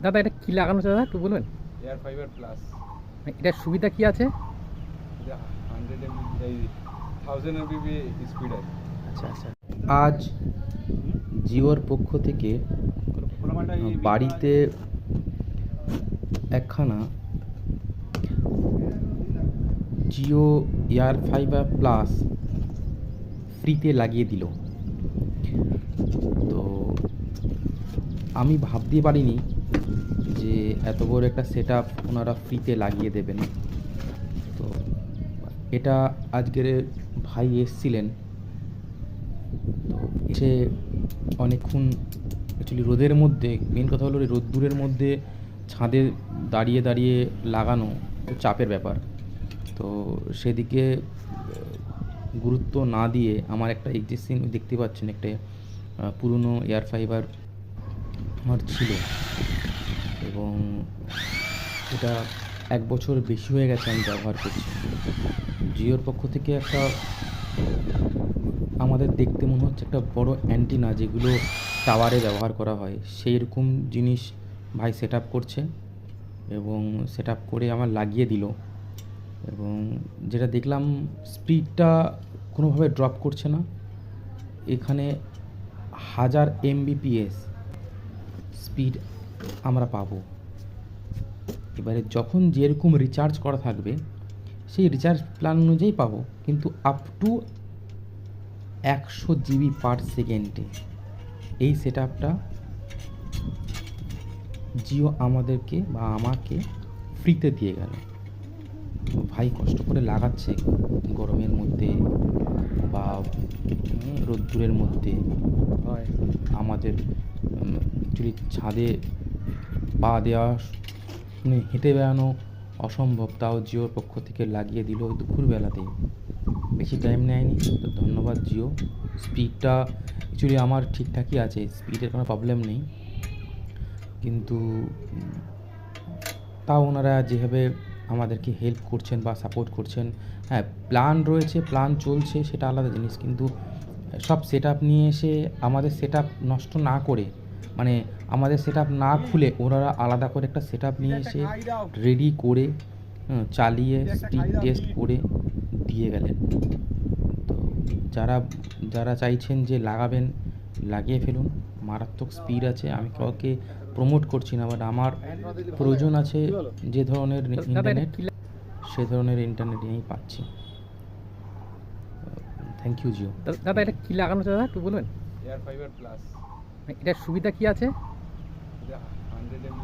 দাদা এটা কি লাগানো আছে দাদা একটু বলবেন? Air fiber plus. এটার সুবিধা কি আছে? এটা 100 এমবি এই 1000 এমবি স্পিড আছে। আচ্ছা আচ্ছা। আজ জিওর পক্ষ থেকে বাড়িতে একখানা জিও এয়ার ফাইবার প্লাস ফ্রিতে লাগিয়ে দিল। তো আমি ভাবতে পারিনি যে এত বড় একটা সেট আপ ওনারা ফ্রিতে লাগিয়ে দেবেন। তো এটা আজকের ভাই এসছিলেন, তো এসে অনেকক্ষণ অ্যাকচুয়ালি রোদের মধ্যে, মেন কথা হলো রোদ্দুরের মধ্যে ছাদে দাঁড়িয়ে দাঁড়িয়ে লাগানো একটু চাপের ব্যাপার। তো সেদিকে গুরুত্ব না দিয়ে আমার একটা এক্সিস্টিং দেখতে পাচ্ছেন একটা পুরনো এয়ার ফাইবার আমার ছিল, এবং এটা 1 বছর বেশি হয়ে গেছে আমি ব্যবহার করছি। জিওর পক্ষ থেকে একটা আমাদের দেখতে মনে হচ্ছে একটা বড় অ্যান্টিনা, যেগুলো টাওয়ারে ব্যবহার করা হয়, সেই রকম জিনিস ভাই সেট আপ করছে এবং সেট আপ করে আমার লাগিয়ে দিল। এবং যেটা দেখলাম, স্পিডটা কোনোভাবে ড্রপ করছে না। এখানে 1000 Mbps স্পিড আমরা পাবো। এবারে যখন যেরকম রিচার্জ করা থাকবে সেই রিচার্জ প্ল্যান অনুযায়ী পাবো, কিন্তু আপ টু 100 জিবি পার সেকেন্ডে এই সেট আপটা জিও আমাদেরকে বা আমাকে ফ্রিতে দিয়ে গেল। ভাই কষ্ট করে লাগাচ্ছে গরমের মধ্যে বা রোদ্দুরের মধ্যে। আমাদের অ্যাকচুয়ালি ছাদে পা দেওয়া মানে হেঁটে বেড়ানো অসম্ভব, তাও জিওর পক্ষ থেকে লাগিয়ে দিল ওই দুপুরবেলাতেই, বেশি টাইম নেয়নি। তো ধন্যবাদ জিও। স্পিডটা অ্যাকচুয়ালি আমার ঠিকঠাকই আছে, স্পিডের কোনো প্রবলেম নেই, কিন্তু তাও ওনারা যেভাবে আমাদেরকে হেল্প করছেন বা সাপোর্ট করছেন, হ্যাঁ প্ল্যান রয়েছে, প্ল্যান চলছে, সেটা আলাদা জিনিস, কিন্তু সব সেট আপ নিয়ে এসে আমাদের সেট আপ নষ্ট না করে, মানে আমাদের সেট আপ না খুলে ওনারা আলাদা করে একটা সেট আপ নিয়ে এসে রেডি করে চালিয়ে স্পিড টেস্ট করে দিয়ে গেলেন। তো যারা যারা চাইছেন যে লাগাবেন, লাগিয়ে ফেলুন, মারাত্মক স্পিড আছে। আমি কাউকে প্রমোট করছি না, বাট আমার প্রয়োজন আছে যে ধরনের ইন্টারনেট, সে ধরনের ইন্টারনেট আমি পাচ্ছি। Thank you Jio. দাদা এটা কি লাগানো আছে দাদা একটু বলবেন? Air fiber plus. এটার সুবিধা কি আছে? এটা 100 এমবি